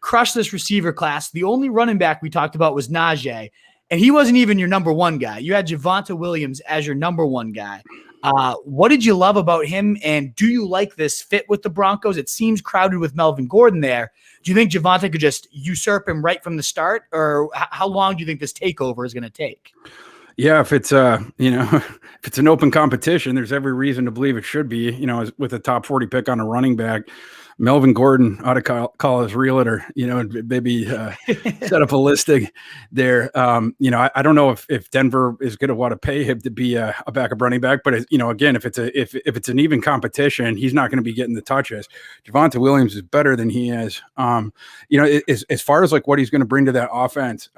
crushed this receiver class. The only running back we talked about was Najee, and he wasn't even your number one guy. You had Javonte Williams as your number one guy. What did you love about him, and do you like this fit with the Broncos? It seems crowded with Melvin Gordon there. Do you think Javonte could just usurp him right from the start, or how long do you think this takeover is going to take? Yeah, if it's if it's an open competition, there's every reason to believe it should be. With a top 40 pick on a running back, Melvin Gordon ought to call his realtor, and maybe set up a listing there. I don't know if Denver is going to want to pay him to be a backup running back, but again, if it's an even competition, he's not going to be getting the touches. Javonte Williams is better than he is. As far as like what he's going to bring to that offense.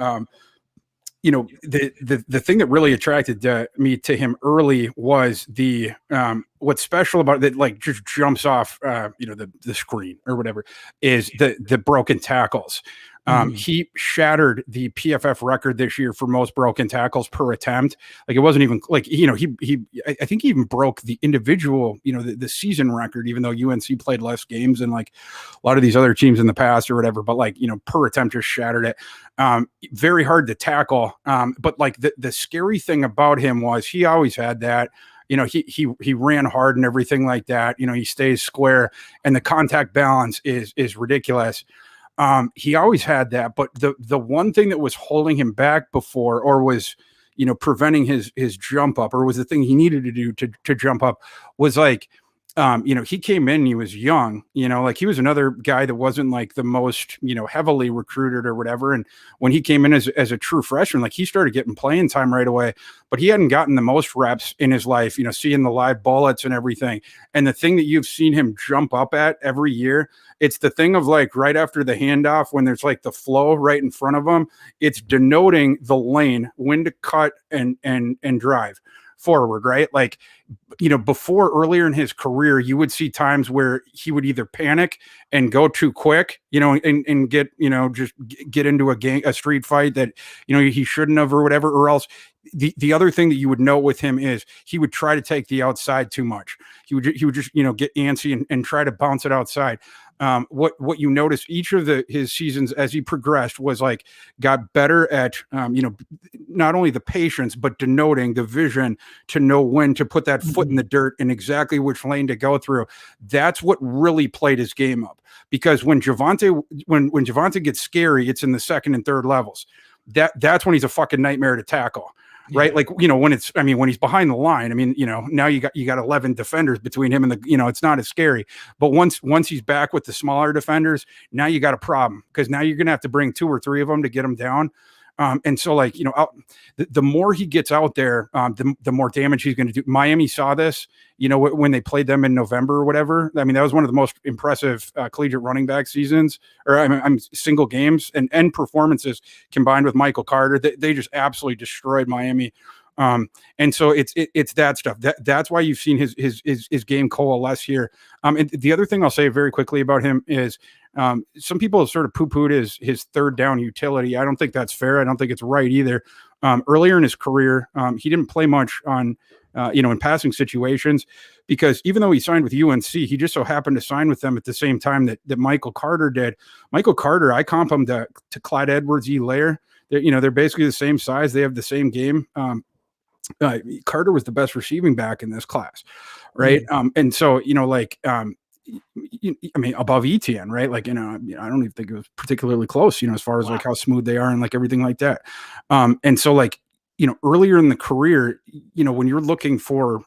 The thing that really attracted me to him early was the what's special about it, like just jumps off the screen or whatever, is the broken tackles. He shattered the PFF record this year for most broken tackles per attempt. Like, it wasn't even like, I think he even broke the individual, the season record, even though UNC played less games than like a lot of these other teams in the past or whatever, but like, per attempt just shattered it. Very hard to tackle. But like the scary thing about him was he always had that. He ran hard and everything like that. He stays square, and the contact balance is ridiculous. He always had that, but the one thing that was holding him back before, or was, preventing his jump up, or was the thing he needed to do to jump up, was like, he came in, he was young, like he was another guy that wasn't like the most, heavily recruited or whatever. And when he came in as a true freshman, like he started getting playing time right away, but he hadn't gotten the most reps in his life, seeing the live bullets and everything. And the thing that you've seen him jump up at every year, it's the thing of like right after the handoff, when there's like the flow right in front of him, it's denoting the lane, when to cut and drive forward, right? Like, before, earlier in his career, you would see times where he would either panic and go too quick, and get, just get into a street fight that, he shouldn't have or whatever, or else the other thing that you would note with him is he would try to take the outside too much. He would just, get antsy and try to bounce it outside. What you notice each of his seasons as he progressed was like got better at not only the patience but denoting the vision to know when to put that foot in the dirt and exactly which lane to go through. That's what really played his game up, because when Javonte gets scary, it's in the second and third levels. That's when he's a fucking nightmare to tackle. Right. Like, when he's behind the line, now you got 11 defenders between him and it's not as scary. But once he's back with the smaller defenders, now you got a problem, because now you're going to have to bring 2 or 3 of them to get him down. And so like, the more he gets out there, the more damage he's going to do. Miami saw this, when they played them in November or whatever. That was one of the most impressive collegiate running back seasons, or single games and performances combined with Michael Carter. They just absolutely destroyed Miami. And so it's that stuff. That's why you've seen his game coalesce here. And the other thing I'll say very quickly about him is, some people have sort of poo-pooed his third down utility. I don't think that's fair. I don't think it's right either. Earlier in his career, he didn't play much on, in passing situations, because even though he signed with UNC, he just so happened to sign with them at the same time that Michael Carter did. Michael Carter, I comp him to Clyde Edwards-Helaire. They're basically the same size. They have the same game. Carter was the best receiving back in this class, right? And so, above Etienne, right? Like, I don't even think it was particularly close, as far as like how smooth they are and like everything like that. And so like, earlier in the career, when you're looking for,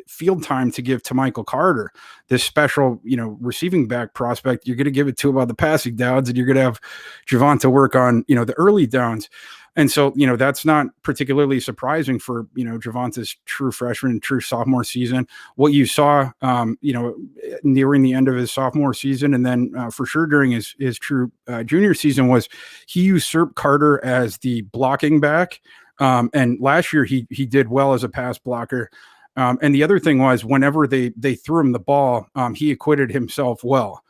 field time to give to Michael Carter, this special, receiving back prospect, you're going to give it to about the passing downs, and you're going to have Javonte work on, the early downs. And so, that's not particularly surprising for, Javonte's true freshman, true sophomore season. What you saw, nearing the end of his sophomore season, and then for sure during his true junior season, was he usurped Carter as the blocking back. And last year he did well as a pass blocker. And the other thing was, whenever they threw him the ball, he acquitted himself well.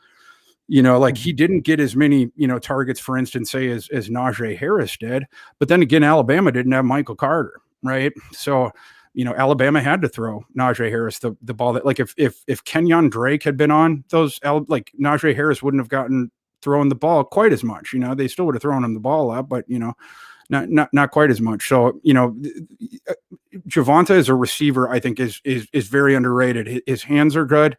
He didn't get as many, targets, for instance, say as Najee Harris did. But then again, Alabama didn't have Michael Carter, right? So, Alabama had to throw Najee Harris the ball that, like, if Kenyon Drake had been on those, like, Najee Harris wouldn't have gotten throwing the ball quite as much. They still would have thrown him the ball up, but not quite as much. So, Javonte as a receiver, I think is very underrated. His hands are good.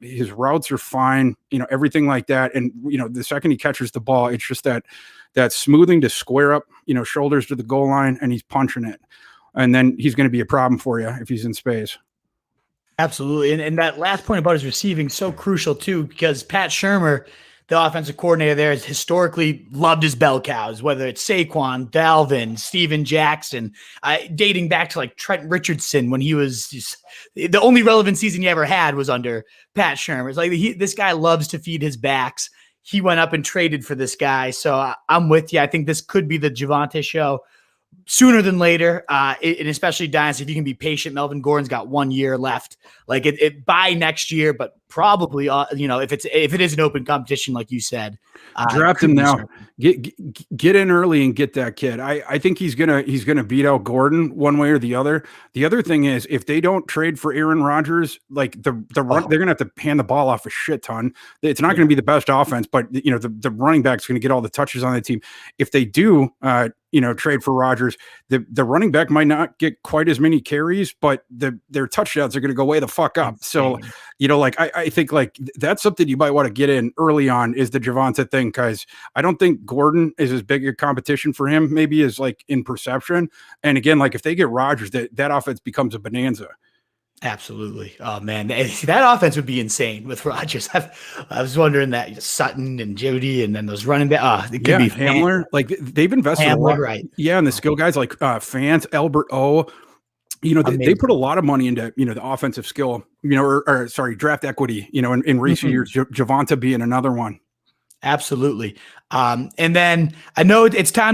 His routes are fine, everything like that. And, the second he catches the ball, it's just that smoothing to square up, shoulders to the goal line, and he's punching it. And then he's going to be a problem for you if he's in space. Absolutely. And that last point about his receiving, so crucial too, because Pat Shurmur, the offensive coordinator there, has historically loved his bell cows, whether it's Saquon, Dalvin, Steven Jackson, dating back to like Trent Richardson when he was the only relevant season he ever had was under Pat Shurmur. It's like this guy loves to feed his backs. He went up and traded for this guy. So I'm with you. I think this could be the Javonte show sooner than later, and especially Dynasty, if you can be patient. Melvin Gordon's got 1 year left. Like it by next year, but probably if it is an open competition, like you said, draft him now. Get in early and get that kid. I think he's gonna beat out Gordon one way or the other. The other thing is, if they don't trade for Aaron Rodgers, like they're gonna have to hand the ball off a shit ton. It's not going to be the best offense, but the running back's going to get all the touches on the team. If they do, trade for Rodgers, the running back might not get quite as many carries, but their touchdowns are going to go way the fuck up. So, I think like that's something you might want to get in early on, is the Javonte thing, because I don't think Gordon is as big a competition for him, maybe as like in perception. And again, like if they get Rodgers, that offense becomes a bonanza. Absolutely. Oh man, that offense would be insane with Rodgers. I was wondering that Sutton and Jody, and then those running back. It could be Hamler. Like they've invested a lot, right? Yeah, and the skill guys like Fant, Albert O. They put a lot of money into the offensive skill. Draft equity. In recent years, Javonte being another one. Absolutely. And then I know it's time to